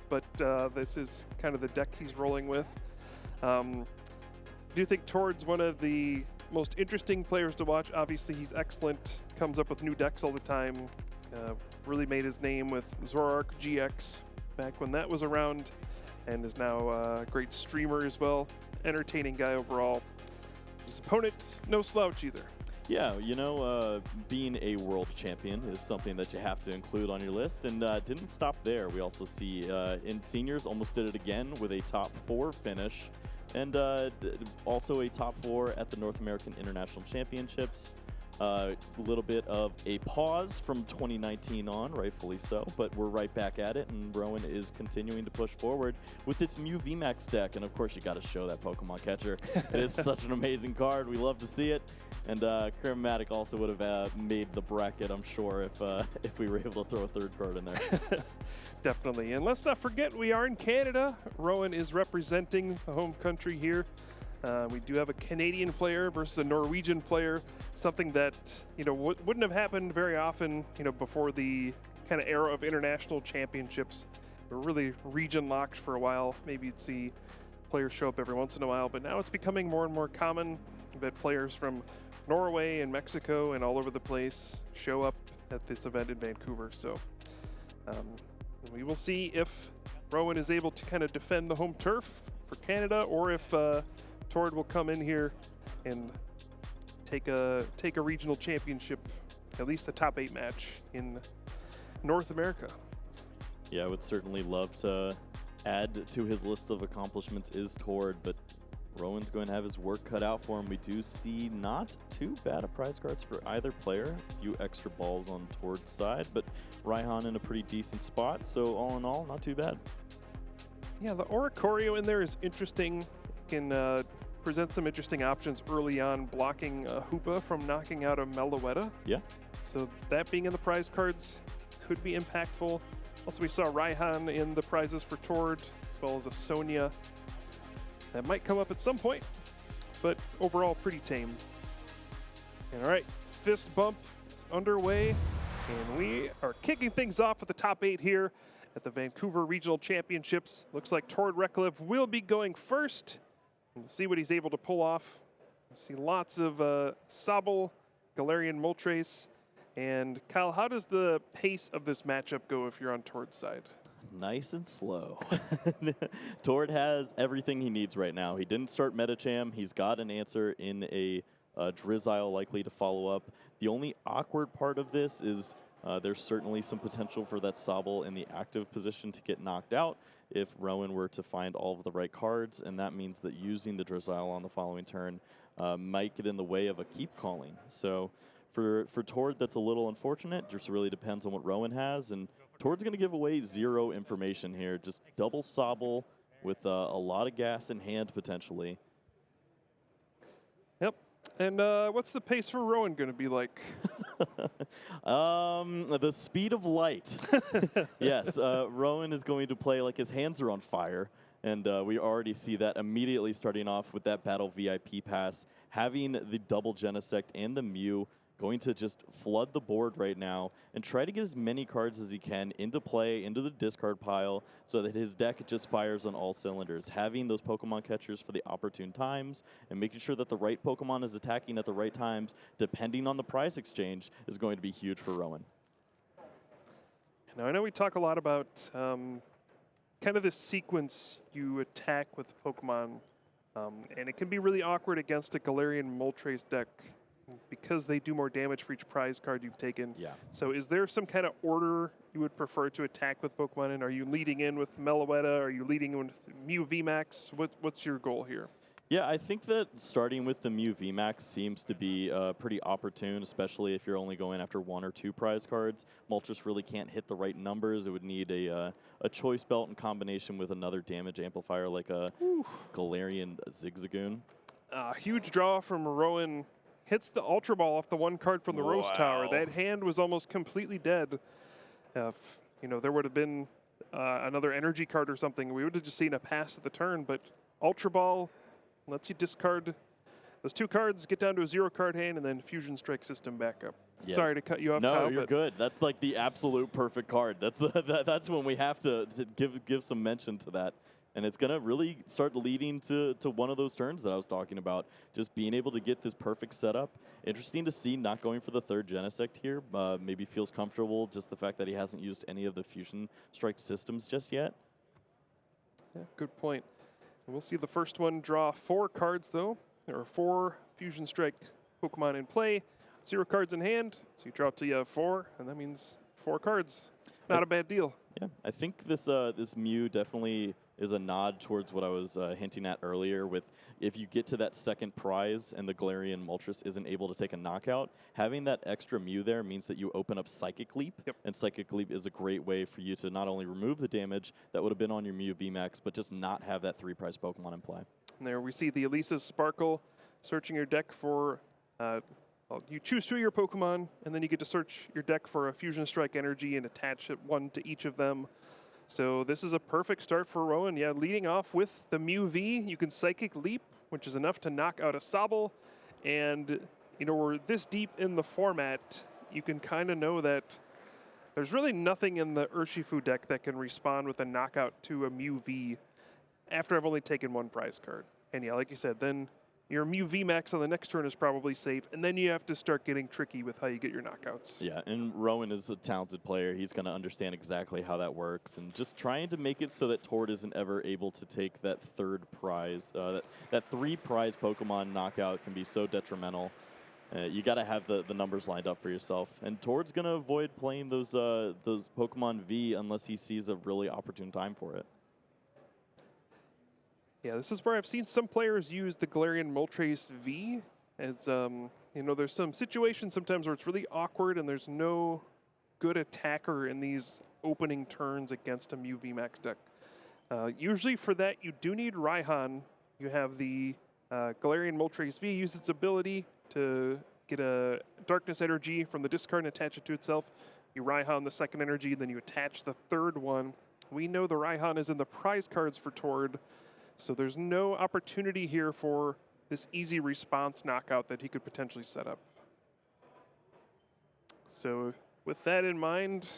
but this is kind of the deck he's rolling with. Do you think Tord's one of the most interesting players to watch? Obviously, he's excellent, comes up with new decks all the time. Really made his name with Zoroark GX back when that was around, and is now a great streamer as well. Entertaining guy overall. His opponent, no slouch either. Yeah, being a world champion is something that you have to include on your list, and didn't stop there. We also see in seniors almost did it again with a top 4 finish, and also a top 4 at the North American International Championships. A little bit of a pause from 2019 on, rightfully so, but we're right back at it, and Rowan is continuing to push forward with this Mew VMAX deck, and of course you got to show that Pokemon catcher. It is such an amazing card. We love to see it, and Chromatic also would have made the bracket, I'm sure, if we were able to throw a third card in there. Definitely, and let's not forget we are in Canada. Rowan is representing the home country here. We do have a Canadian player versus a Norwegian player, something that wouldn't have happened very often, before the kind of era of international championships. We're really region locked for a while. Maybe you'd see players show up every once in a while, but now it's becoming more and more common that players from Norway and Mexico and all over the place show up at this event in Vancouver. So we will see if Rowan is able to kind of defend the home turf for Canada, or if Tord will come in here and take a regional championship, at least a top 8 match in North America. Yeah, I would certainly love to add to his list of accomplishments is Tord, but Rowan's going to have his work cut out for him. We do see not too bad of prize cards for either player. A few extra balls on Tord's side, but Raihan in a pretty decent spot, so all in all, not too bad. Yeah, the Oricorio in there is interesting. Can present some interesting options early on, blocking Hoopa from knocking out a Meloetta. Yeah. So that being in the prize cards could be impactful. Also, we saw Raihan in the prizes for Tord, as well as a Sonia. That might come up at some point, but overall pretty tame. And all right, fist bump is underway, and we are kicking things off with the top 8 here at the Vancouver Regional Championships. Looks like Tord Reklev will be going first. We'll see what he's able to pull off. We'll see lots of Sobble, Galarian Moltres. And Kyle, how does the pace of this matchup go if you're on Tord's side? Nice and slow. Tord has everything he needs right now. He didn't start Metacham. He's got an answer in a Drizzile likely to follow up. The only awkward part of this is there's certainly some potential for that Sobble in the active position to get knocked out if Rowan were to find all of the right cards, and that means that using the Drizzile on the following turn might get in the way of a keep calling. So for Tord, that's a little unfortunate. Just really depends on what Rowan has, and Tord's going to give away 0 information here. Just double Sobble with a lot of gas in hand potentially. Yep. And what's the pace for Rowan going to be like? The speed of light. Yes, Rowan is going to play like his hands are on fire, and we already see that immediately starting off with that Battle VIP pass, having the double Genesect and the Mew, going to just flood the board right now and try to get as many cards as he can into play, into the discard pile, so that his deck just fires on all cylinders. Having those Pokemon catchers for the opportune times and making sure that the right Pokemon is attacking at the right times, depending on the prize exchange, is going to be huge for Rowan. Now, I know we talk a lot about kind of this sequence you attack with Pokemon, and it can be really awkward against a Galarian Moltres deck, because they do more damage for each prize card you've taken. Yeah. So is there some kind of order you would prefer to attack with Pokemon in? Are you leading in with Meloetta? Are you leading in with Mew VMAX? What's your goal here? Yeah, I think that starting with the Mew VMAX seems to be pretty opportune, especially if you're only going after 1 or 2 prize cards. Moltres really can't hit the right numbers. It would need a choice belt in combination with another damage amplifier like a Galarian Zigzagoon. Huge draw from Rowan. Hits the Ultra Ball off the 1 card from the Rose Tower. That hand was almost completely dead. If there would have been another energy card or something, we would have just seen a pass at the turn. But Ultra Ball lets you discard those 2 cards, get down to a 0 card hand, and then Fusion Strike system back up. Yeah. Sorry to cut you off, No, Kyle, you're but good. That's like the absolute perfect card. That's that's when we have to give some mention to that. And it's going to really start leading to one of those turns that I was talking about, just being able to get this perfect setup. Interesting to see not going for the third Genesect here. Maybe feels comfortable, just the fact that he hasn't used any of the Fusion Strike systems just yet. yeah, good point. And we'll see the first one draw 4 cards, though. There are 4 Fusion Strike Pokemon in play, 0 cards in hand, so you draw till you have 4, and that means 4 cards. Not a bad deal. Yeah, I think this this Mew definitely is a nod towards what I was hinting at earlier with if you get to that second prize and the Galarian Moltres isn't able to take a knockout, having that extra Mew there means that you open up Psychic Leap, and Psychic Leap is a great way for you to not only remove the damage that would have been on your Mew VMAX, but just not have that 3-prize Pokemon in play. And there we see the Elisa's Sparkle searching your deck for, well, you choose 2 of your Pokemon, and then you get to search your deck for a Fusion Strike Energy and attach it 1 to each of them. So this is a perfect start for Rowan. Yeah, leading off with the Mew V, you can Psychic Leap, which is enough to knock out a Sobble. And, you know, we're this deep in the format, you can kind of know that there's really nothing in the Urshifu deck that can respond with a knockout to a Mew V after I've only taken 1 prize card. And yeah, like you said, then your Mew VMAX on the next turn is probably safe, and then you have to start getting tricky with how you get your knockouts. Yeah, and Rowan is a talented player. He's going to understand exactly how that works, and just trying to make it so that Tord isn't ever able to take that 3rd prize. That 3-prize Pokemon knockout can be so detrimental. You got to have the numbers lined up for yourself, and Tord's going to avoid playing those Pokemon V unless he sees a really opportune time for it. Yeah, this is where I've seen some players use the Galarian Moltres V as, you know, there's some situations sometimes where it's really awkward and there's no good attacker in these opening turns against a Mew VMAX deck. Usually for that, you do need Raihan. You have the Galarian Moltres V use its ability to get a Darkness Energy from the discard and attach it to itself. You Raihan the second energy, then you attach the 3rd one. We know the Raihan is in the prize cards for Tord, so there's no opportunity here for this easy response knockout that he could potentially set up. So with that in mind,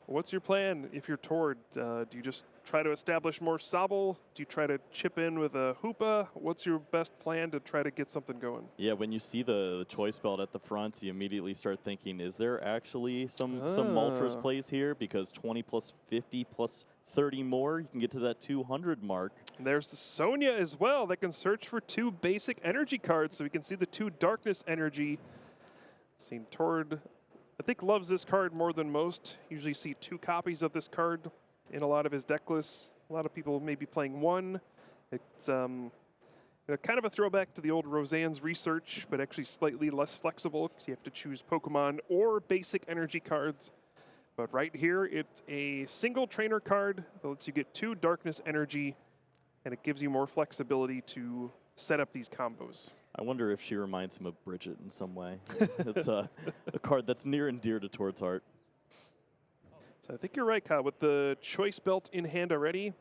what's your plan if you're Tord? Do you just try to establish more Sobble? Do you try to chip in with a Hoopa? What's your best plan to try to get something going? Yeah, when you see the choice belt at the front, you immediately start thinking, is there actually some Moltres plays here? Because 20 plus 50 plus 30 more, you can get to that 200 mark. And there's the Sonia as well that can search for 2 basic energy cards, so we can see the 2 Darkness Energy. Seen Tord, I think, loves this card more than most. Usually see 2 copies of this card in a lot of his deck lists. A lot of people may be playing 1. It's you know, kind of a throwback to the old Roseanne's Research, but actually slightly less flexible because you have to choose Pokemon or basic energy cards. But right here, it's a single trainer card that lets you get 2 Darkness Energy, and it gives you more flexibility to set up these combos. I wonder if she reminds him of Bridget in some way. It's a card that's near and dear to Tord's heart. So I think you're right, Kyle. With the Choice Belt in hand already,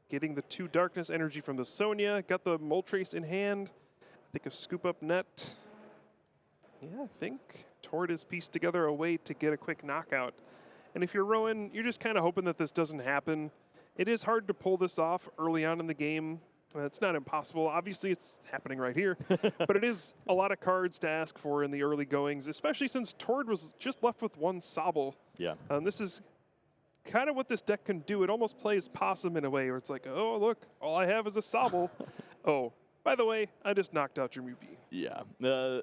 getting the 2 Darkness Energy from the Sonia, got the Moltres in hand. I think a Scoop Up Net. Yeah, I think Tord has pieced together a way to get a quick knockout. And if you're Rowan, you're just kind of hoping that this doesn't happen. It is hard to pull this off early on in the game. It's not impossible. Obviously, it's happening right here. But it is a lot of cards to ask for in the early goings, especially since Tord was just left with 1 Sobble. Yeah. This is kind of what this deck can do. It almost plays possum in a way where it's like, oh, look, all I have is a Sobble. Oh, by the way, I just knocked out your movie. Yeah,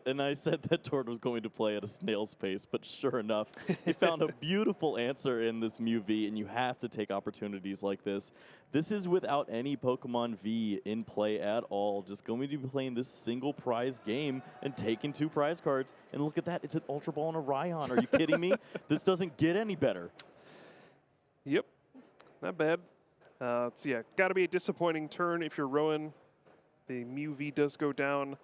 and I said that Tord was going to play at a snail's pace, but sure enough, he found a beautiful answer in this Mew V, and you have to take opportunities like this. This is without any Pokemon V in play at all, just going to be playing this single prize game and taking 2 prize cards. And look at that, it's an Ultra Ball and a Raihan. Are you kidding me? This doesn't get any better. Yep, not bad. So yeah, got to be a disappointing turn if you're Rowan. The Mew V does go down.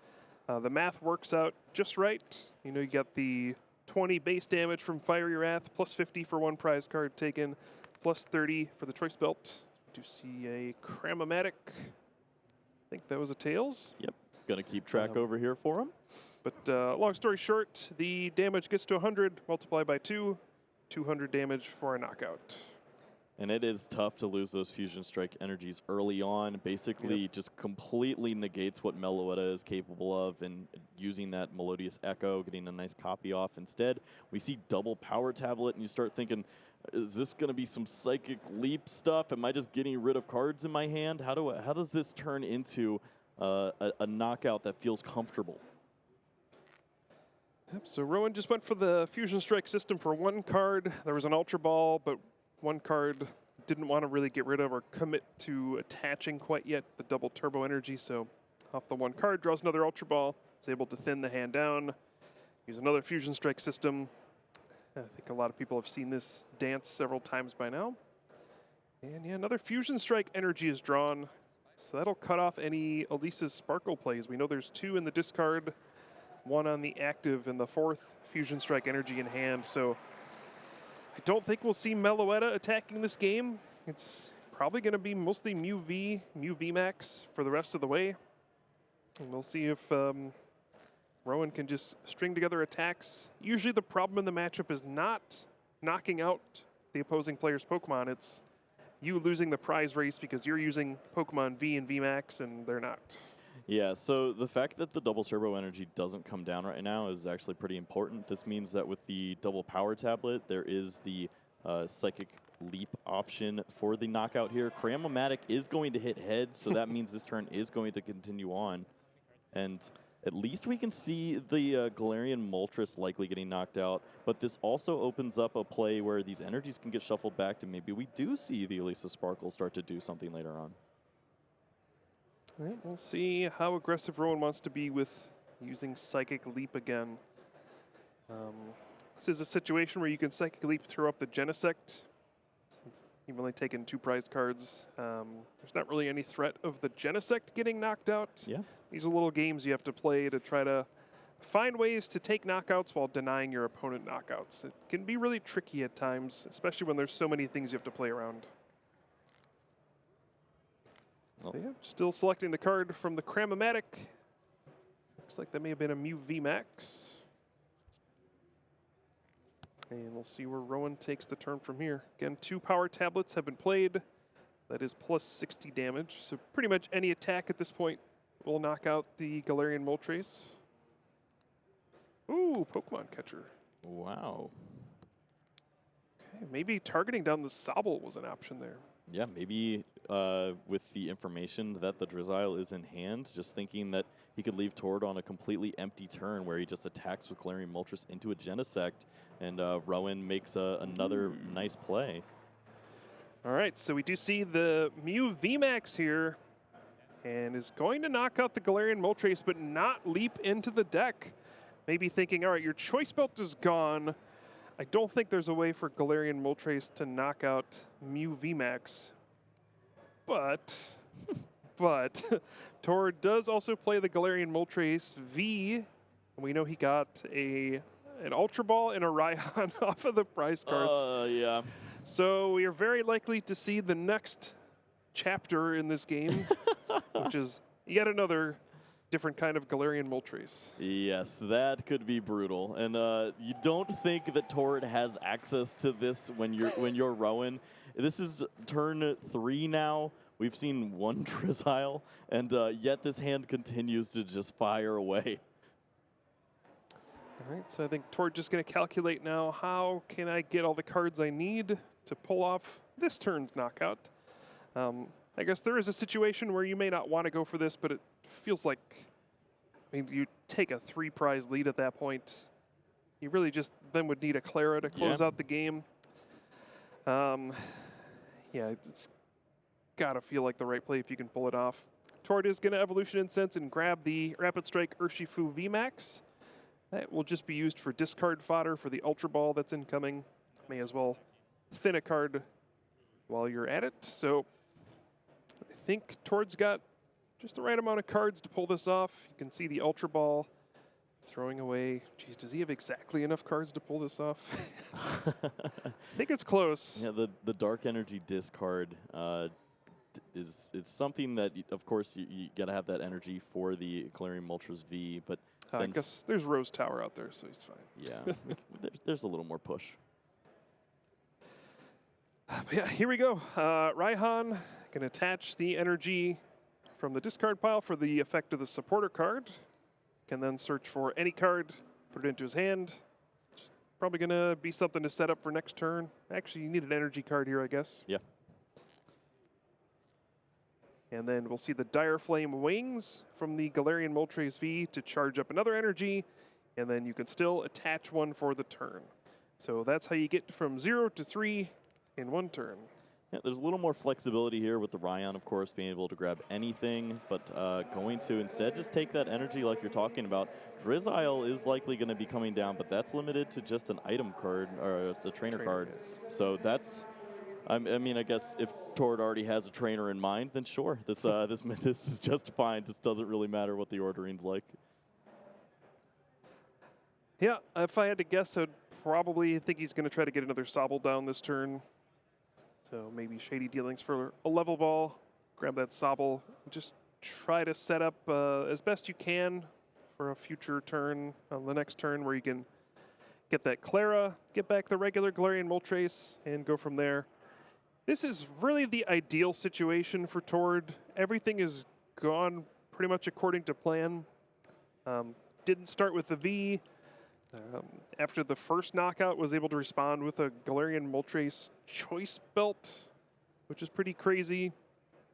The math works out just right. You know, you got the 20 base damage from Fiery Wrath, plus 50 for 1 prize card taken, plus 30 for the Choice Belt. We do see a Cramomatic. I think that was a Tails. Yep, gonna keep track over here for him. But long story short, the damage gets to 100, multiplied by 2, 200 damage for a knockout. And it is tough to lose those Fusion Strike energies early on. Basically, just completely negates what Meloetta is capable of, and using that Melodious Echo, getting a nice copy off. Instead, we see double Power Tablet, and you start thinking, is this going to be some Psychic Leap stuff? Am I just getting rid of cards in my hand? How does this turn into a knockout that feels comfortable? Yep, so Rowan just went for the Fusion Strike system for one card. There was an Ultra Ball, but one card didn't want to really get rid of or commit to attaching quite yet, the double turbo energy. So off the one card, draws another Ultra Ball, is able to thin the hand down, use another Fusion Strike system. I think a lot of people have seen this dance several times by now. And yeah, another Fusion Strike energy is drawn. So that'll cut off any Elisa's Sparkle plays. We know there's 2 in the discard, 1 on the active, and the 4th Fusion Strike energy in hand. So I don't think we'll see Meloetta attacking this game. It's probably going to be mostly Mew V, Mew VMAX for the rest of the way. And we'll see if Rowan can just string together attacks. Usually the problem in the matchup is not knocking out the opposing player's Pokemon. It's you losing the prize race because you're using Pokemon V and VMAX and they're not. Yeah, so the fact that the double turbo energy doesn't come down right now is actually pretty important. This means that with the double power tablet, there is the Psychic Leap option for the knockout here. Cram-O-Matic is going to hit head, so that means this turn is going to continue on. And at least we can see the Galarian Moltres likely getting knocked out, but this also opens up a play where these energies can get shuffled back to maybe we do see the Elisa Sparkle start to do something later on. All right, we'll see how aggressive Rowan wants to be with using Psychic Leap again. This is a situation where you can Psychic Leap throw up the Genesect. Since you've only taken 2 prize cards, there's not really any threat of the Genesect getting knocked out. Yeah. These are little games you have to play to try to find ways to take knockouts while denying your opponent knockouts. It can be really tricky at times, especially when there's so many things you have to play around. So yeah, still selecting the card from the Cram-O-Matic. Looks like that may have been a Mew VMAX. And we'll see where Rowan takes the turn from here. Again, 2 power tablets have been played. That is plus 60 damage. So pretty much any attack at this point will knock out the Galarian Moltres. Ooh, Pokemon Catcher. Wow. Okay, maybe targeting down the Sobble was an option there. Yeah, maybe with the information that the Drizzile is in hand, just thinking that he could leave Tord on a completely empty turn where he just attacks with Galarian Moltres into a Genesect, and Rowan makes another nice play. All right, so we do see the Mew VMAX here, and is going to knock out the Galarian Moltres, but not leap into the deck. Maybe thinking, all right, your Choice Belt is gone. I don't think there's a way for Galarian Moltres to knock out Mew VMAX. But Tord does also play the Galarian Moltres V. And we know he got an Ultra Ball and a Raihan off of the prize cards. Yeah. So we are very likely to see the next chapter in this game, which is yet another different kind of Galarian Moltres. Yes, that could be brutal. And you don't think that Tord has access to this when you're Rowan. This is turn 3 now. We've seen 1 Drizzile, and yet this hand continues to just fire away. All right, so I think Tord just going to calculate now, how can I get all the cards I need to pull off this turn's knockout? I guess there is a situation where you may not want to go for this, but it feels like, I mean, you take a 3 prize lead at that point. You really just then would need a Clara to close out the game. Yeah, it's got to feel like the right play if you can pull it off. Tord is going to Evolution Incense and grab the Rapid Strike Urshifu VMAX. That will just be used for discard fodder for the Ultra Ball that's incoming. May as well thin a card while you're at it. So I think Tord's got just the right amount of cards to pull this off. You can see the Ultra Ball throwing away. Geez, does he have exactly enough cards to pull this off? I think it's close. Yeah, the Dark Energy discard is something that, of course, you got to have that energy for the Galarian Moltres V, but I guess there's Rose Tower out there, so he's fine. Yeah, there's a little more push. But yeah, here we go. Raihan can attach the energy from the discard pile for the effect of the supporter card. Can then search for any card, put it into his hand. Just probably going to be something to set up for next turn. Actually, you need an energy card here, I guess. Yeah. And then we'll see the Dire Flame Wings from the Galarian Moltres V to charge up another energy. And then you can still attach one for the turn. So that's how you get from 0 to 3 in one turn. Yeah, there's a little more flexibility here with the Ryan, of course, being able to grab anything, but going to instead just take that energy like you're talking about. Drizzile is likely going to be coming down, but that's limited to just an item card or a trainer card. Yeah. So that's, I mean, I guess if Tord already has a trainer in mind, then sure, this is just fine. Just doesn't really matter what the ordering's like. Yeah, if I had to guess, I'd probably think he's going to try to get another Sobble down this turn. So maybe Shady Dealings for a level ball. Grab that Sobble. Just try to set up as best you can for a future turn, on the next turn, where you can get that Clara, get back the regular Galarian Moltres, and go from there. This is really the ideal situation for Tord. Everything has gone pretty much according to plan. Didn't start with the V. After the first knockout, was able to respond with a Galarian Moltres Choice Belt, which is pretty crazy.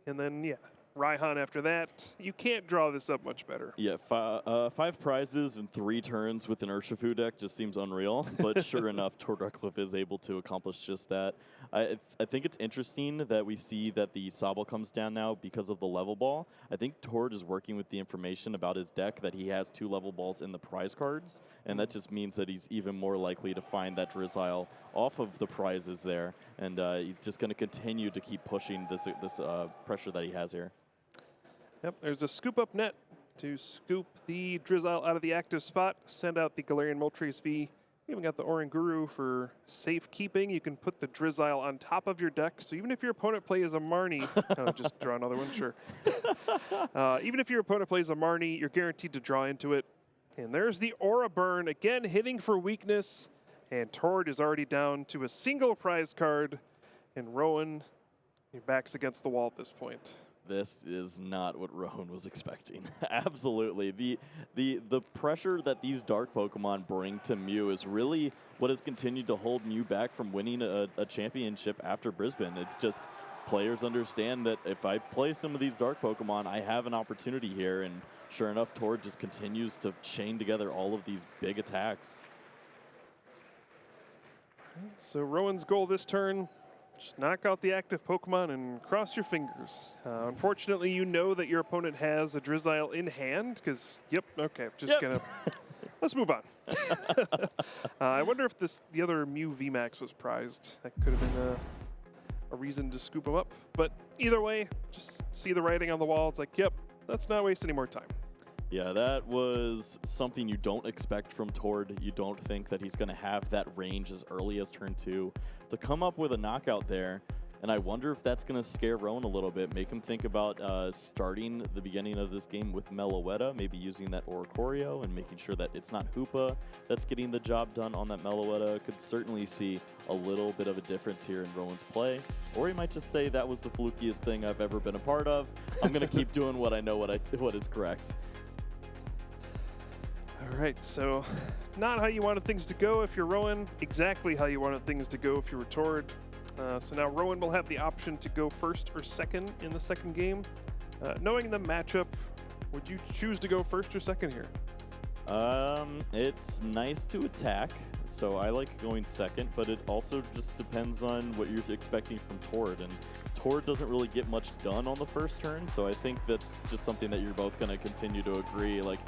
And then, yeah, Raihan after that. You can't draw this up much better. Yeah, 5 prizes in 3 turns with an Urshifu deck just seems unreal. But sure enough, Tord Reklev is able to accomplish just that. I think it's interesting that we see that the Sobble comes down now because of the level ball. I think Tord is working with the information about his deck that he has 2 level balls in the prize cards, and that just means that he's even more likely to find that Drizzile off of the prizes there, and he's just going to continue to keep pushing this pressure that he has here. Yep, there's a scoop up net to scoop the Drizzile out of the active spot, send out the Galarian Moltres V. We even got the Oranguru for safekeeping. You can put the Drizzile on top of your deck, so even if your opponent plays a Marnie, just draw another one, sure. Even if your opponent plays a Marnie, you're guaranteed to draw into it. And there's the Aura Burn, again hitting for weakness, and Tord is already down to a single prize card, and Rowan, your back's against the wall at this point. This is not what Rowan was expecting. Absolutely. The pressure that these dark Pokemon bring to Mew is really what has continued to hold Mew back from winning a championship after Brisbane. It's just players understand that if I play some of these dark Pokemon, I have an opportunity here. And sure enough, Tord just continues to chain together all of these big attacks. So Rowan's goal this turn, just knock out the active Pokemon and cross your fingers. Unfortunately, you know that your opponent has a Drizzile in hand, because, let's move on. I wonder if the other Mew VMAX was prized. That could have been a reason to scoop him up. But either way, just see the writing on the wall. It's like, yep, let's not waste any more time. Yeah, that was something you don't expect from Tord. You don't think that he's going to have that range as early as turn 2 to come up with a knockout there. And I wonder if that's going to scare Rowan a little bit, make him think about starting the beginning of this game with Meloetta, maybe using that Oricorio and making sure that it's not Hoopa that's getting the job done on that Meloetta. Could certainly see a little bit of a difference here in Rowan's play. Or he might just say that was the flukiest thing I've ever been a part of. I'm going to keep doing what I know what is correct. All right, so not how you wanted things to go if you're Rowan, exactly how you wanted things to go if you were Tord. So now Rowan will have the option to go first or second in the second game. Knowing the matchup, would you choose to go first or second here? It's nice to attack, so I like going second, but it also just depends on what you're expecting from Tord. And Tord doesn't really get much done on the first turn, so I think that's just something that you're both going to continue to agree. Like,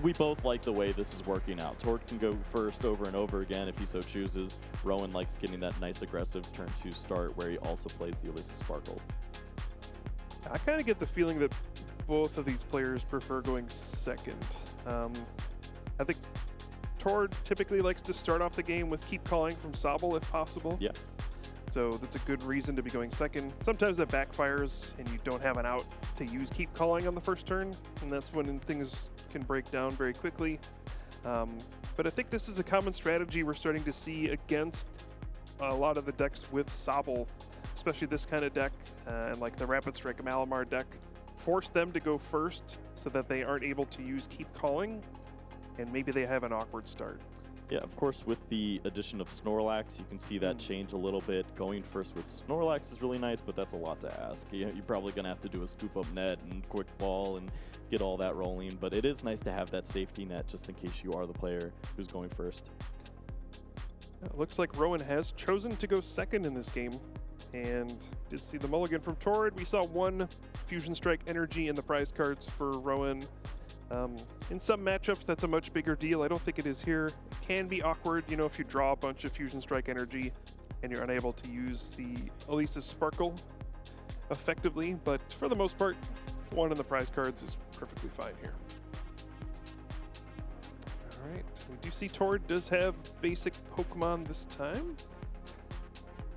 we both like the way this is working out. Tord can go first over and over again if he so chooses. Rowan likes getting that nice aggressive turn 2 start where he also plays the Alyssa Sparkle. I kind of get the feeling that both of these players prefer going second. I think Tord typically likes to start off the game with Keep Calling from Sobble if possible. Yeah. So that's a good reason to be going second. Sometimes that backfires and you don't have an out to use keep calling on the first turn, and that's when things can break down very quickly. But I think this is a common strategy we're starting to see against a lot of the decks with Sobble, especially this kind of deck, and like the Rapid Strike Malamar deck. Force them to go first so that they aren't able to use keep calling, and maybe they have an awkward start. Yeah, of course, with the addition of Snorlax, you can see that change a little bit. Going first with Snorlax is really nice, but that's a lot to ask. You're probably going to have to do a scoop up net and quick ball and get all that rolling, but it is nice to have that safety net just in case you are the player who's going first. It looks like Rowan has chosen to go second in this game, and did see the mulligan from Torrid. We saw one Fusion Strike energy in the prize cards for Rowan. In some matchups, that's a much bigger deal. I don't think it is here. It can be awkward, you know, if you draw a bunch of Fusion Strike energy and you're unable to use the Elisa's Sparkle effectively, but for the most part, one in the prize cards is perfectly fine here. All right, we do see Torrid does have basic Pokemon this time.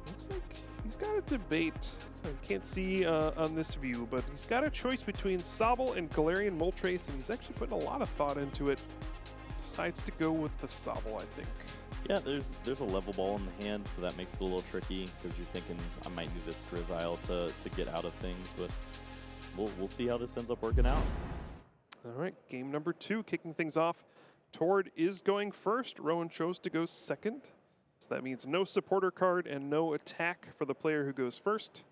Looks like he's got a debate. So you can't see on this view, but he's got a choice between Sobble and Galarian Moltres, and he's actually putting a lot of thought into it. Decides to go with the Sobble, I think. Yeah, there's a level ball in the hand, so that makes it a little tricky because you're thinking I might need this Drizzile to get out of things, but we'll see how this ends up working out. All right, game number 2, kicking things off. Torrid is going first. Rowan chose to go second. So that means no supporter card and no attack for the player who goes first.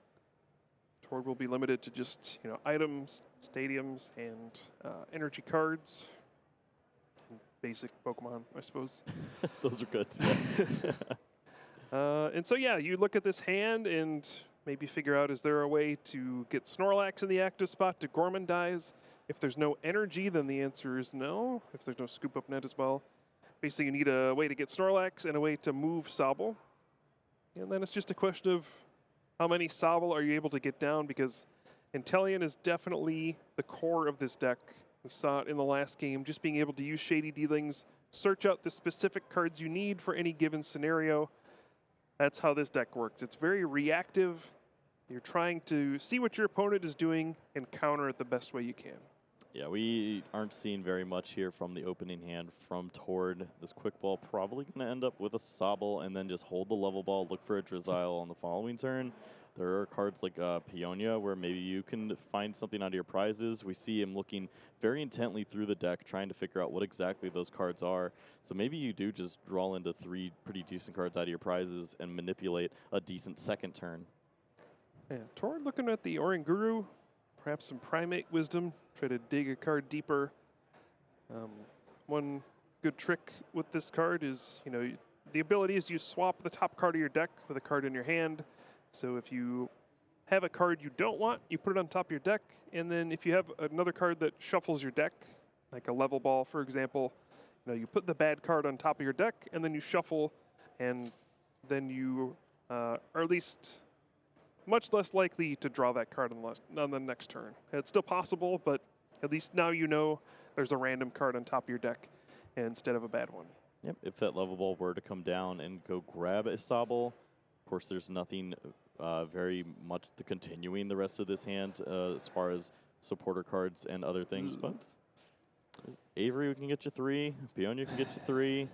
Torrid will be limited to just, you know, items, stadiums, and energy cards. And basic Pokemon, I suppose. Those are good. And so, yeah, you look at this hand and maybe figure out, is there a way to get Snorlax in the active spot to Gormandize? If there's no energy, then the answer is no. If there's no scoop up net as well. Basically, you need a way to get Snorlax and a way to move Sobble. And then it's just a question of how many Sobble are you able to get down, because Inteleon is definitely the core of this deck. We saw it in the last game, just being able to use Shady Dealings, search out the specific cards you need for any given scenario. That's how this deck works. It's very reactive. You're trying to see what your opponent is doing and counter it the best way you can. Yeah, we aren't seeing very much here from the opening hand from Torrid. This quick ball probably going to end up with a Sobble and then just hold the level ball, look for a Drizzile on the following turn. There are cards like Peonia where maybe you can find something out of your prizes. We see him looking very intently through the deck, trying to figure out what exactly those cards are. So maybe you do just draw into 3 pretty decent cards out of your prizes and manipulate a decent second turn. Yeah, Torrid looking at the Oranguru, perhaps some Primate Wisdom, try to dig a card deeper. One good trick with this card is, you know, the ability is you swap the top card of your deck with a card in your hand. So if you have a card you don't want, you put it on top of your deck, and then if you have another card that shuffles your deck, like a level ball, for example, you know, you put the bad card on top of your deck, and then you shuffle, and then you are at least much less likely to draw that card on the next turn. It's still possible, but at least now you know there's a random card on top of your deck instead of a bad one. Yep, if that level ball were to come down and go grab a Sobble, of course there's nothing very much to continuing the rest of this hand as far as supporter cards and other things, but Avery can get you 3, Peonia can get you 3.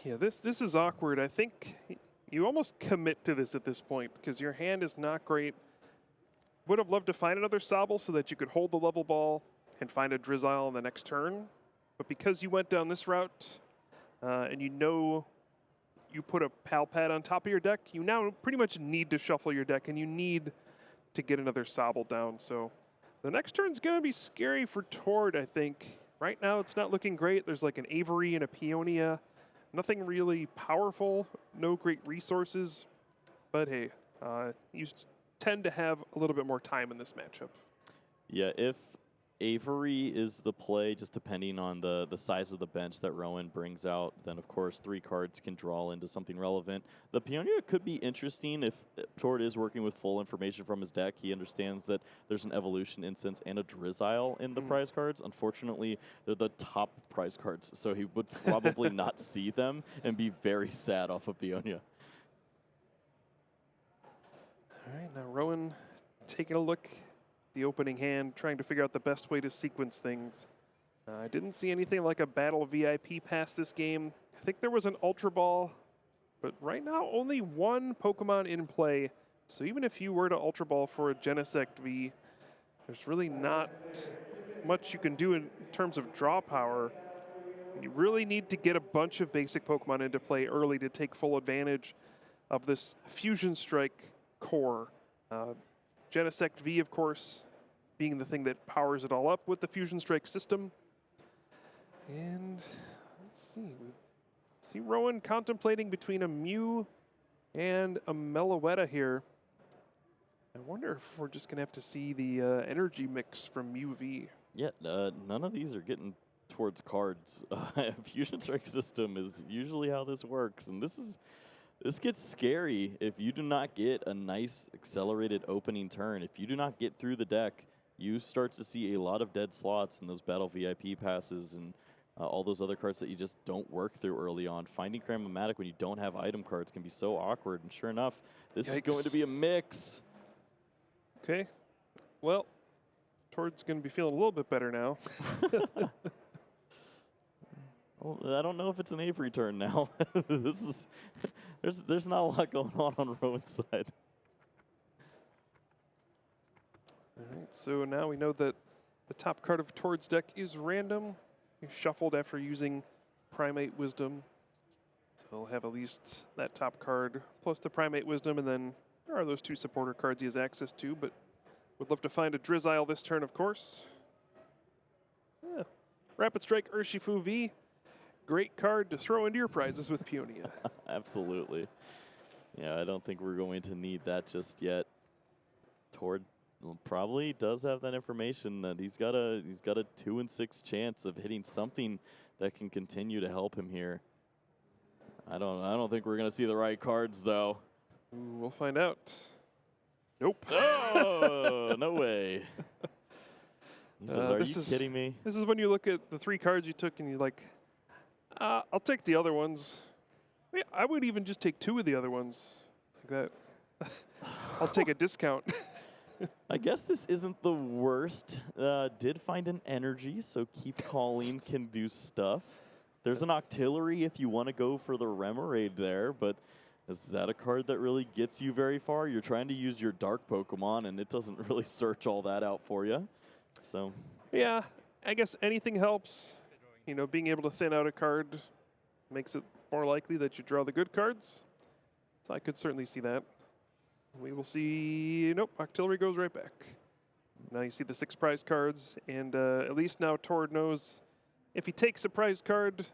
Yeah, this is awkward. I think you almost commit to this at this point because your hand is not great. Would have loved to find another Sobble so that you could hold the level ball and find a Drizzile on the next turn. But because you went down this route and you know you put a Pal Pad on top of your deck, you now pretty much need to shuffle your deck and you need to get another Sobble down. So the next turn's going to be scary for Torrid, I think. Right now it's not looking great. There's like an Avery and a Peonia. Nothing really powerful, no great resources. But hey, you tend to have a little bit more time in this matchup. Yeah, if Avery is the play, just depending on the size of the bench that Rowan brings out, then of course 3 cards can draw into something relevant. The Peonia could be interesting if Torrid is working with full information from his deck. He understands that there's an Evolution Instance and a Drizzile in the prize cards. Unfortunately, they're the top prize cards, so he would probably not see them and be very sad off of Peonia. Rowan taking a look at the opening hand, trying to figure out the best way to sequence things. I didn't see anything like a Battle VIP pass this game. I think there was an Ultra Ball, but right now only one Pokemon in play. So even if you were to Ultra Ball for a Genesect V, there's really not much you can do in terms of draw power. You really need to get a bunch of basic Pokemon into play early to take full advantage of this Fusion Strike core. Genesect V, of course, being the thing that powers it all up with the Fusion Strike system. And let's see. We see Rowan contemplating between a Mew and a Meloetta here. I wonder if we're just going to have to see the energy mix from Mew V. Yeah, none of these are getting towards cards. Fusion Strike system is usually how this works, and this gets scary if you do not get a nice accelerated opening turn. If you do not get through the deck, you start to see a lot of dead slots in those Battle VIP passes and all those other cards that you just don't work through early on. Finding Cram-O-Matic when you don't have item cards can be so awkward, and sure enough, this is going to be a mix. Okay, well, Tord's going to be feeling a little bit better now. Well, I don't know if it's an Avery turn now. There's not a lot going on Rowan's side. All right, so now we know that the top card of Tord's deck is random. He shuffled after using Primate Wisdom. So he'll have at least that top card plus the Primate Wisdom, and then there are those two supporter cards he has access to, but would love to find a Drizzile this turn, of course. Yeah. Rapid Strike Urshifu V. Great card to throw into your prizes with Peonia. Absolutely. Yeah, I don't think we're going to need that just yet. Tord probably does have that information that he's got a 2 in 6 chance of hitting something that can continue to help him here. I don't think we're gonna see the right cards though. Ooh, we'll find out. Nope. Oh, no way. He says, are you kidding me? This is when you look at the 3 cards you took and you're like, I'll take the other ones. I would even just take 2 of the other ones like that. I'll take a discount. I guess this isn't the worst. Did find an energy, so keep calling can do stuff. There's an Octillery if you want to go for the Remoraid there, but is that a card that really gets you very far? You're trying to use your Dark Pokemon, and it doesn't really search all that out for you. So, yeah, I guess anything helps. You know, being able to thin out a card makes it more likely that you draw the good cards. So I could certainly see that. We will see. Nope, Octillery goes right back. Now you see the 6 prize cards, and at least now Tord knows if he takes a prize card,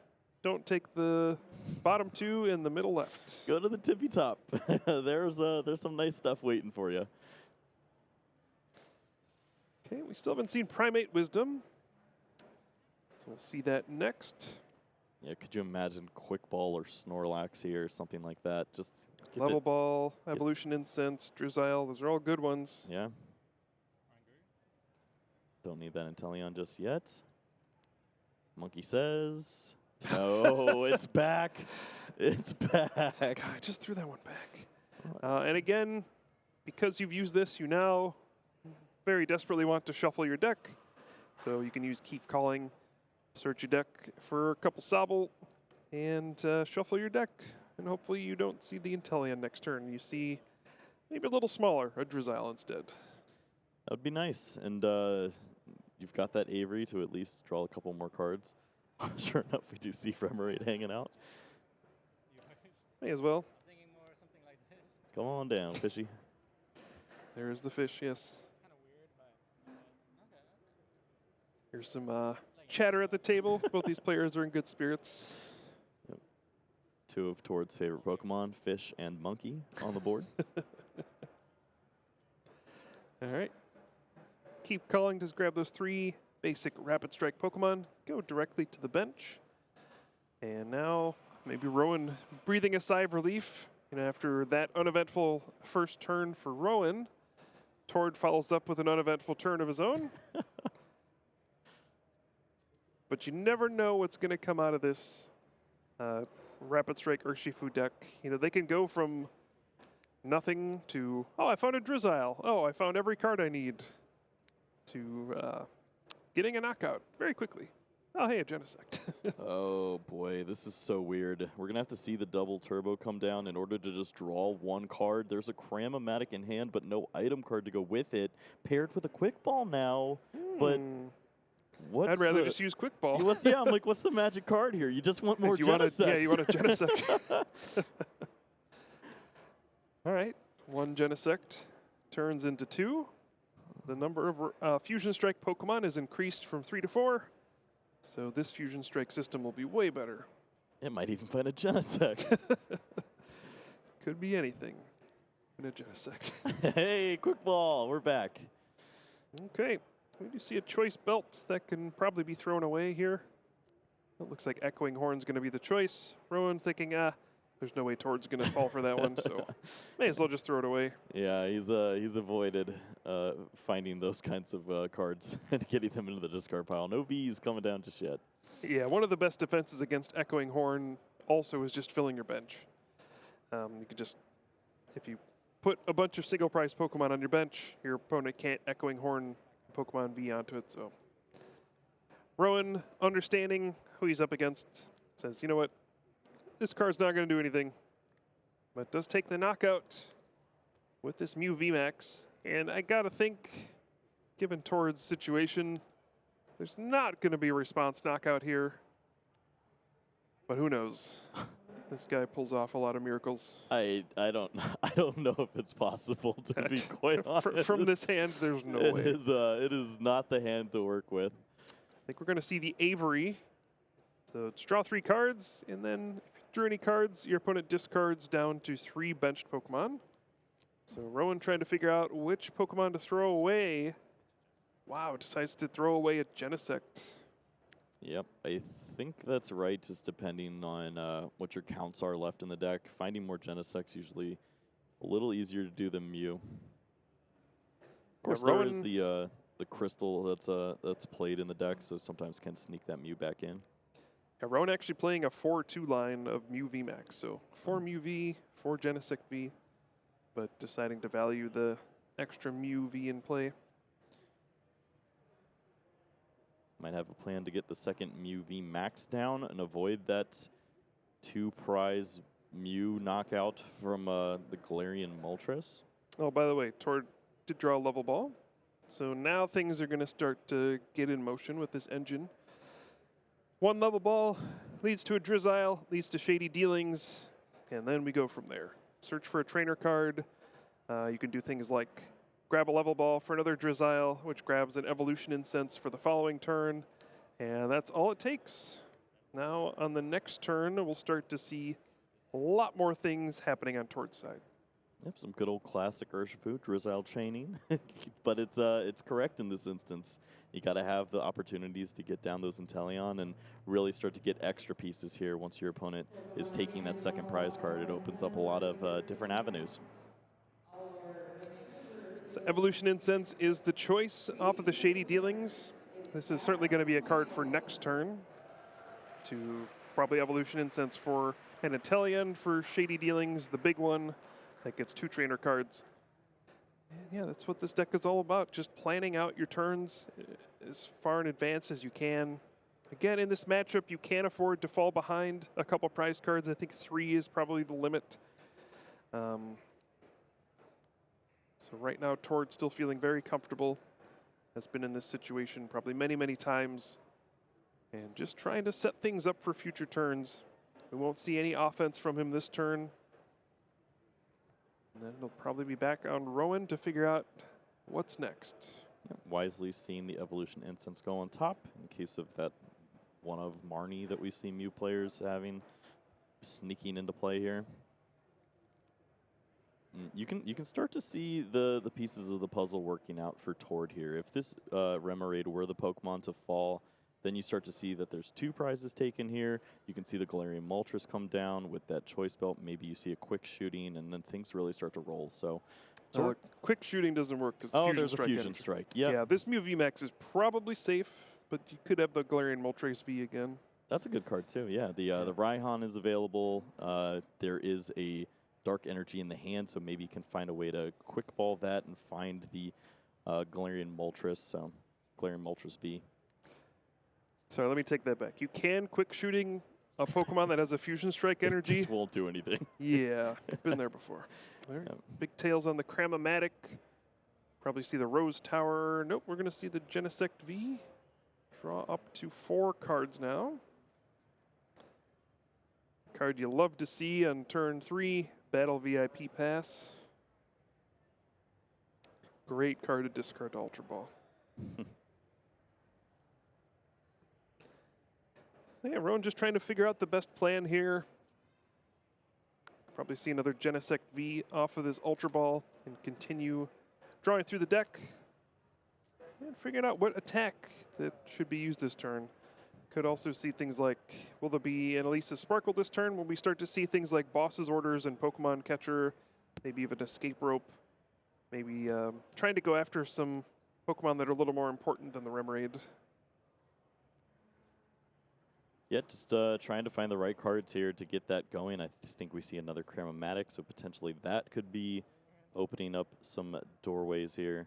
don't take the bottom 2 in the middle left. Go to the tippy top. There's some nice stuff waiting for you. Okay, we still haven't seen Primate Wisdom, so we'll see that next. Yeah, could you imagine Quick Ball or Snorlax here or something like that? Just Level Ball, Evolution Incense, Drizzile, those are all good ones. Yeah. Don't need that Inteleon just yet. Monkey says, no, it's back. It's back. God, I just threw that one back. And again, because you've used this, you now very desperately want to shuffle your deck. So you can use Keep Calling, search your deck for a couple Sobble, and shuffle your deck. And hopefully you don't see the Inteleon next turn. You see maybe a little smaller, a Drizzile instead. That would be nice. And you've got that Avery to at least draw a couple more cards. Sure enough, we do see Remoraid hanging out. May as well. Come on down, fishy. There's the fish, yes. Here's some chatter at the table. Both these players are in good spirits. Yep. 2 of Tord's favorite Pokemon, Fish and Monkey, on the board. All right. Keep Calling. Just grab those 3 basic Rapid Strike Pokemon. Go directly to the bench. And now maybe Rowan breathing a sigh of relief. You know, after that uneventful first turn for Rowan, Tord follows up with an uneventful turn of his own. But you never know what's going to come out of this Rapid Strike Urshifu deck. You know, they can go from nothing to, oh, I found a Drizzile. Oh, I found every card I need, to getting a knockout very quickly. Oh, hey, a Genesect. Oh boy, this is so weird. We're gonna have to see the double turbo come down in order to just draw one card. There's a Cram-O-Matic in hand, but no item card to go with it. Paired with a Quick Ball now, but what's I'd rather just use Quick Ball. Yeah, I'm like, what's the magic card here? You just want more Genesects. Yeah, you want a Genesect. All right, one Genesect turns into 2. The number of Fusion Strike Pokemon is increased from 3 to 4. So this Fusion Strike system will be way better. It might even find a Genesect. Could be anything in a Genesect. Hey, Quick Ball, we're back. Okay, we do see a choice belt that can probably be thrown away here. It looks like Echoing Horn's going to be the choice. Rowan thinking, there's no way Tord's going to fall for that one, so may as well just throw it away. Yeah, he's avoided finding those kinds of cards and getting them into the discard pile. No V's coming down just yet. Yeah, one of the best defenses against Echoing Horn also is just filling your bench. You could just, if you put a bunch of single prize Pokemon on your bench, your opponent can't Echoing Horn Pokemon V onto it, so. Rowan, understanding who he's up against, says, you know what? This card's not going to do anything, but does take the knockout with this Mew VMAX. And I got to think, given Tord's situation, there's not going to be a response knockout here. But who knows? This guy pulls off a lot of miracles. I don't know if it's possible, to be quite honest. From this hand, there's no way. It is not the hand to work with. I think we're going to see the Avery. So it's draw 3 cards, and then if you drew any cards, your opponent discards down to 3 benched Pokemon. So Rowan trying to figure out which Pokemon to throw away. Wow, decides to throw away a Genesect. Yep, I think that's right, just depending on what your counts are left in the deck. Finding more Genesects usually a little easier to do than Mew. Of course, there is the crystal that's played in the deck, so sometimes can sneak that Mew back in. Yeah, Rowan actually playing a 4-2 line of Mew VMAX, so 4 Mew V, 4 Genesect V, but deciding to value the extra Mew V in play. Might have a plan to get the second Mew V Max down and avoid that 2-prize Mew knockout from the Galarian Moltres. Oh, by the way, Tord did draw a level ball. So now things are going to start to get in motion with this engine. 1 level ball leads to a Drizzile, leads to Shady Dealings, and then we go from there. Search for a trainer card. You can do things like grab a level ball for another Drizzile, which grabs an Evolution Incense for the following turn, and that's all it takes. Now, on the next turn, we'll start to see a lot more things happening on Tord's side. Yep, some good old classic Urshifu, Drizzile chaining, but it's correct in this instance. You got to have the opportunities to get down those Inteleon and really start to get extra pieces here once your opponent is taking that second prize card. It opens up a lot of different avenues. So Evolution Incense is the choice off of the Shady Dealings. This is certainly going to be a card for next turn to probably Evolution Incense for an Inteleon for Shady Dealings, the big one that gets 2 trainer cards. And yeah, that's what this deck is all about, just planning out your turns as far in advance as you can. Again, in this matchup, you can't afford to fall behind a couple prize cards. I think 3 is probably the limit. So right now, Tord's still feeling very comfortable. Has been in this situation probably many, many times. And just trying to set things up for future turns. We won't see any offense from him this turn. And then he'll probably be back on Rowan to figure out what's next. Yep, wisely seeing the Evolution Incense go on top in case of that one of Marnie that we see Mew players having sneaking into play here. You can start to see the pieces of the puzzle working out for Tord here. If this Remoraid were the Pokemon to fall, then you start to see that there's 2 prizes taken here. You can see the Galarian Moltres come down with that choice belt. Maybe you see a quick shooting, and then things really start to roll. So, quick shooting doesn't work because there's a Fusion Strike. Yep. Yeah, this Mew VMAX is probably safe, but you could have the Galarian Moltres V again. That's a good card too. Yeah, the Raihan is available. There is a Dark Energy in the hand, so maybe you can find a way to quick ball that and find the Galarian Moltres. So Galarian Moltres V. Sorry, let me take that back. You can quick shooting a Pokemon that has a Fusion Strike energy. It just won't do anything. Yeah, been there before. All right. Big tails on the Cramomatic. Probably see the Rose Tower. Nope, we're going to see the Genesect V. Draw up to 4 cards now. Card you love to see on turn 3, Battle VIP Pass. Great card to discard to Ultra Ball. So yeah, Rowan just trying to figure out the best plan here. Probably see another Genesect V off of this Ultra Ball and continue drawing through the deck and figuring out what attack that should be used this turn. Could also see things like, will there be an Elisa Sparkle this turn? Will we start to see things like Boss's Orders and Pokemon Catcher, maybe even Escape Rope, maybe trying to go after some Pokemon that are a little more important than the Remoraid. Yeah, just trying to find the right cards here to get that going. I think we see another Cramomatic, so potentially that could be opening up some doorways here.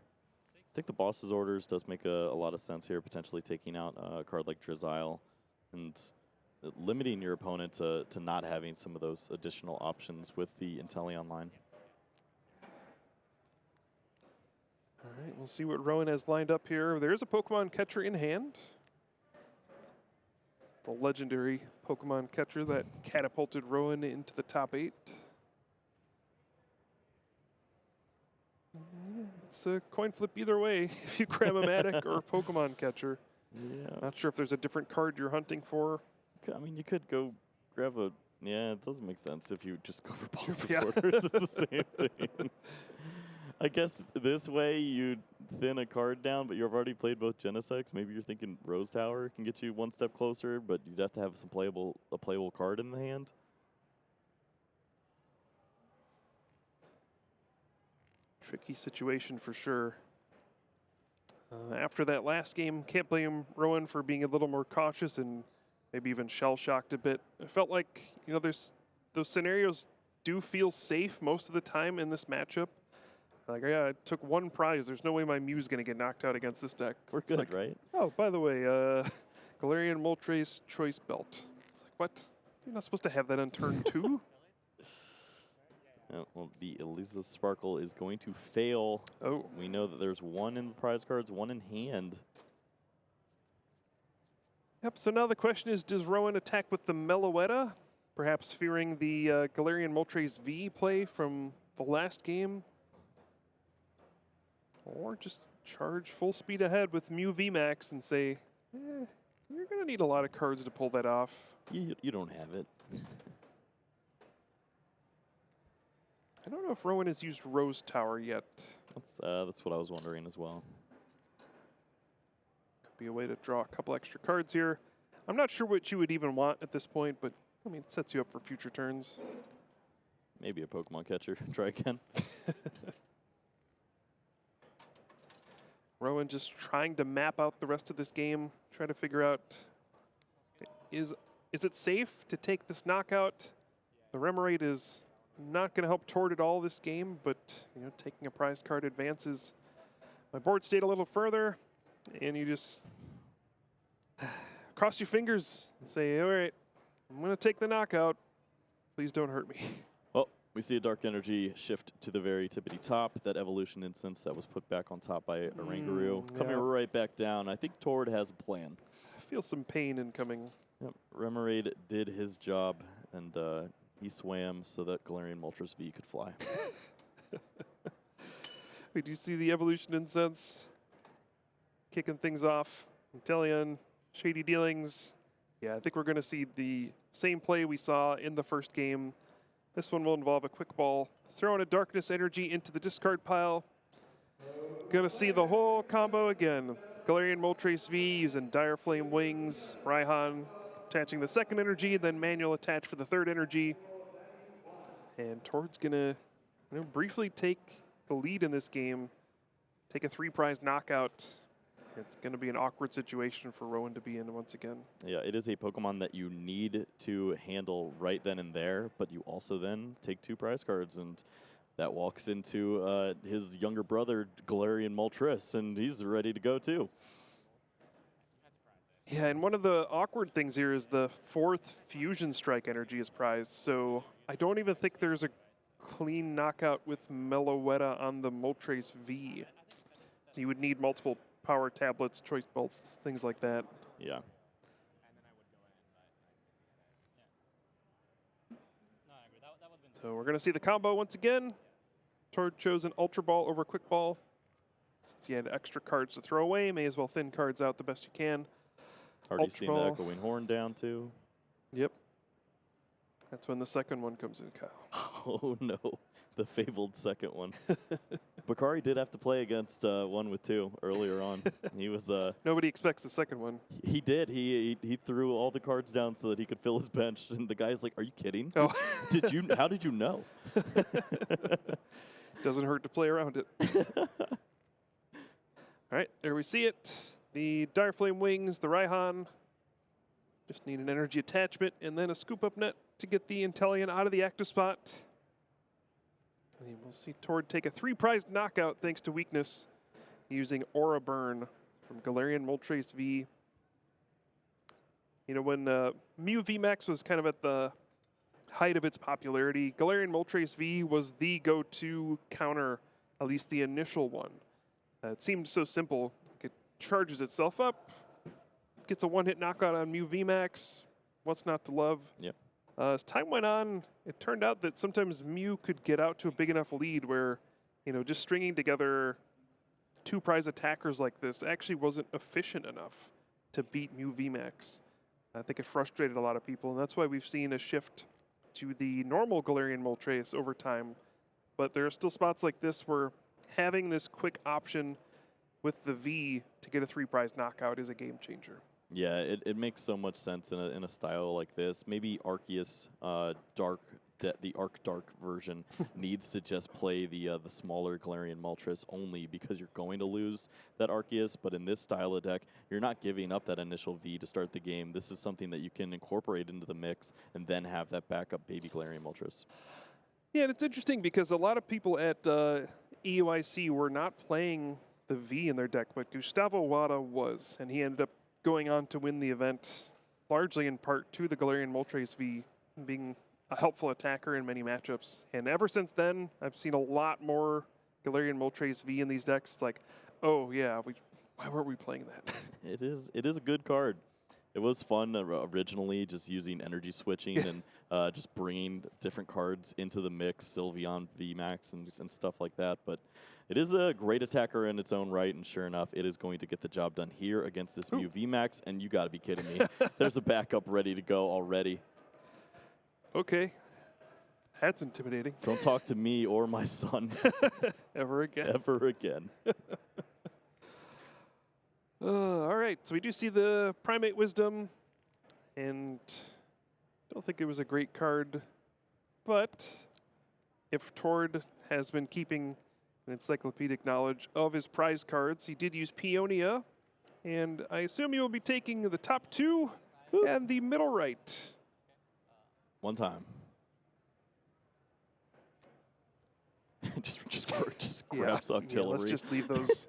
I think the Boss's Orders does make a lot of sense here, potentially taking out a card like Drizzile and limiting your opponent to not having some of those additional options with the Inteleon line. All right, we'll see what Rowan has lined up here. There's a Pokemon Catcher in hand. The legendary Pokemon Catcher that catapulted Rowan into the top 8. It's a coin flip either way if you Cramomatic or Pokemon Catcher. Yeah. Not sure if there's a different card you're hunting for. I mean, you could go grab a... Yeah, it doesn't make sense if you just go for Boss's Orders. It's the same thing. I guess this way you thin a card down, but you've already played both Genesects. Maybe you're thinking Rose Tower can get you one step closer, but you'd have to have a playable card in the hand. Tricky situation for sure. After that last game, can't blame Rowan for being a little more cautious and maybe even shell-shocked a bit. It felt like, you know, those scenarios do feel safe most of the time in this matchup. Like, yeah, I took 1 prize. There's no way my Mew's going to get knocked out against this deck. We're good, like, right? Oh, by the way, Galarian Moltres Choice Belt. It's like, what? You're not supposed to have that on turn 2? Well, the Elisa Sparkle is going to fail. Oh. We know that there's 1 in the prize cards, 1 in hand. Yep, so now the question is, does Rowan attack with the Meloetta? Perhaps fearing the Galarian Moltres V play from the last game? Or just charge full speed ahead with Mew VMAX and say, you're going to need a lot of cards to pull that off. You don't have it. I don't know if Rowan has used Rose Tower yet. That's what I was wondering as well. Could be a way to draw a couple extra cards here. I'm not sure what you would even want at this point, but I mean, it sets you up for future turns. Maybe a Pokemon Catcher. Try again. Rowan just trying to map out the rest of this game, trying to figure out, is it safe to take this knockout? The Remoraid is not going to help toward it all this game, but you know, taking a prize card advances my board state a little further, and you just cross your fingers and say, all right, I'm going to take the knockout. Please don't hurt me. Well, we see a Dark Energy shift to the very tippity top. That evolution instance that was put back on top by Oranguru. Coming right back down. I think Tord has a plan. I feel some pain incoming. Yep. Remoraid did his job, and he swam so that Galarian Moltres V could fly. Wait, do you see the evolution incense kicking things off? Inteleon, shady dealings. Yeah, I think we're going to see the same play we saw in the first game. This one will involve a quick ball, throwing a darkness energy into the discard pile. Going to see the whole combo again. Galarian Moltres V using Dire Flame Wings, Raihan attaching the second energy, then manual attach for the third energy. And Tord's going to briefly take the lead in this game, take a 3-prize knockout It's going to be an awkward situation for Rowan to be in once again. Yeah, it is a Pokemon that you need to handle right then and there, but you also then take 2 prize cards, and that walks into his younger brother, Galarian Moltres, and he's ready to go too. Yeah, and one of the awkward things here is the 4th Fusion Strike energy is prized, so I don't even think there's a clean knockout with Meloetta on the Moltres V. So you would need multiple power tablets, choice belts, things like that. Yeah. So we're going to see the combo once again. Tord chose an Ultra Ball over Quick Ball. Since he had extra cards to throw away, may as well thin cards out the best you can. Already seen the Echoing Horn down too. Yep. That's when the second one comes in, Kyle. Oh no, the fabled second one. Bakari did have to play against 1 with 2 earlier on. He was Nobody expects the second one. He did. He threw all the cards down so that he could fill his bench, and the guy's like, "Are you kidding? Oh. Did you? How did you know?" Doesn't hurt to play around it. All right, there we see it. The Dire Flame Wings, the Raihan. Just need an energy attachment and then a scoop up net to get the Inteleon out of the active spot. And we'll see Tord take a 3 prize knockout thanks to weakness using Aura Burn from Galarian Moltres V. You know, when Mew VMAX was kind of at the height of its popularity, Galarian Moltres V was the go-to counter, at least the initial one. It seemed so simple. It charges itself up, gets a 1-hit knockout on Mew VMAX. What's not to love? Yep. As time went on, it turned out that sometimes Mew could get out to a big enough lead where, you know, just stringing together 2 prize attackers like this actually wasn't efficient enough to beat Mew VMAX. I think it frustrated a lot of people, and that's why we've seen a shift to the normal Galarian Moltres over time. But there are still spots like this where having this quick option with the V to get a 3 prize knockout is a game changer. Yeah, it makes so much sense in a style like this. Maybe Arceus the Arc Dark version needs to just play the smaller Galarian Moltres only because you're going to lose that Arceus. But in this style of deck, you're not giving up that initial V to start the game. This is something that you can incorporate into the mix and then have that backup baby Galarian Moltres. Yeah, and it's interesting because a lot of people at EUIC were not playing the V in their deck, but Gustavo Wada was, and he ended up going on to win the event, largely in part to the Galarian Moltres V being a helpful attacker in many matchups. And ever since then, I've seen a lot more Galarian Moltres V in these decks. It's like, oh yeah, why weren't we playing that? It is a good card. It was fun originally, just using energy switching and just bringing different cards into the mix, Sylveon, VMAX, and stuff like that. But it is a great attacker in its own right, and sure enough, it is going to get the job done here against this Mew VMAX, and you got to be kidding me. There's a backup ready to go already. Okay. That's intimidating. Don't talk to me or my son. Ever again. Ever again. All right, so we do see the Primate Wisdom, and I don't think it was a great card, but if Tord has been keeping an encyclopedic knowledge of his prize cards, he did use Peonia, and I assume he will be taking the top 2 and the middle right. One time. just grabs artillery. Yeah, let's just leave those.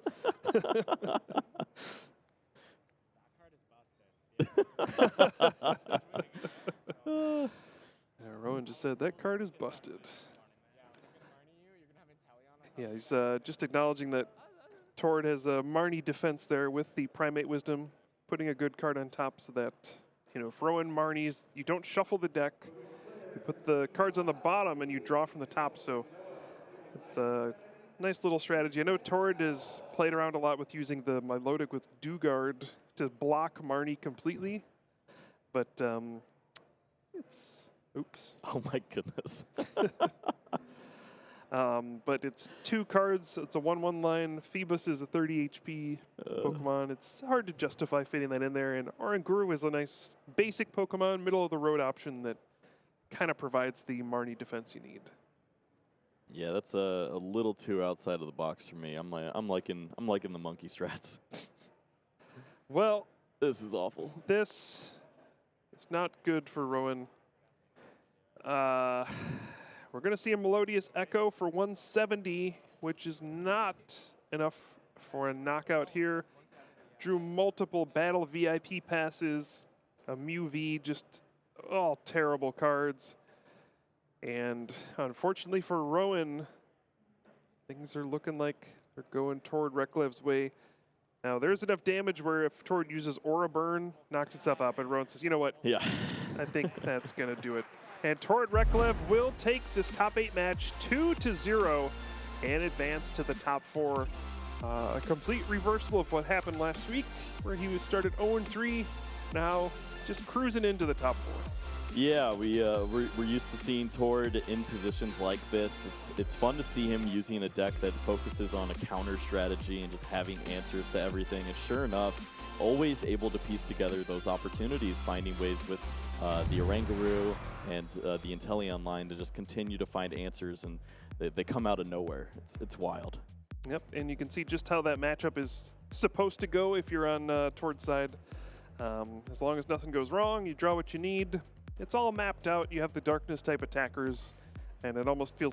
Rowan just said that card is busted. Yeah, he's just acknowledging that Tord has a Marnie defense there with the Primate Wisdom, putting a good card on top so that, you know, if Rowan Marnies, you don't shuffle the deck. You put the cards on the bottom and you draw from the top, so it's a nice little strategy. I know Tord has played around a lot with using the Milotic with Dugard to block Marnie completely, but it's, oops. Oh my goodness. But it's 2 cards, it's a 1/1 line. Phoebus is a 30 HP Pokemon. It's hard to justify fitting that in there, and Oranguru is a nice basic Pokemon, middle of the road option that kind of provides the Marnie defense you need. Yeah, that's a little too outside of the box for me. I'm liking the monkey strats. Well, This is awful. this is not good for Rowan. We're going to see a Melodious Echo for 170, which is not enough for a knockout here. Drew multiple Battle VIP passes, a Mew V, just all terrible cards. And unfortunately for Rowan, things are looking like they're going toward Reklev's way. Now, there's enough damage where if Tord uses Aura Burn, knocks itself out, but Rowan says, you know what? Yeah. I think that's going to do it. And Tord Reklev will take this top 8 match 2-0 and advance to the top 4. A complete reversal of what happened last week, where he was started 0-3, now just cruising into the top 4. Yeah, we're used to seeing Tord in positions like this. It's fun to see him using a deck that focuses on a counter strategy and just having answers to everything. And sure enough, always able to piece together those opportunities, finding ways with the Oranguru and the Inteleon line to just continue to find answers, and they come out of nowhere. It's wild. Yep, and you can see just how that matchup is supposed to go if you're on Tord's side. As long as nothing goes wrong, you draw what you need. It's all mapped out. You have the darkness type attackers, and it almost feels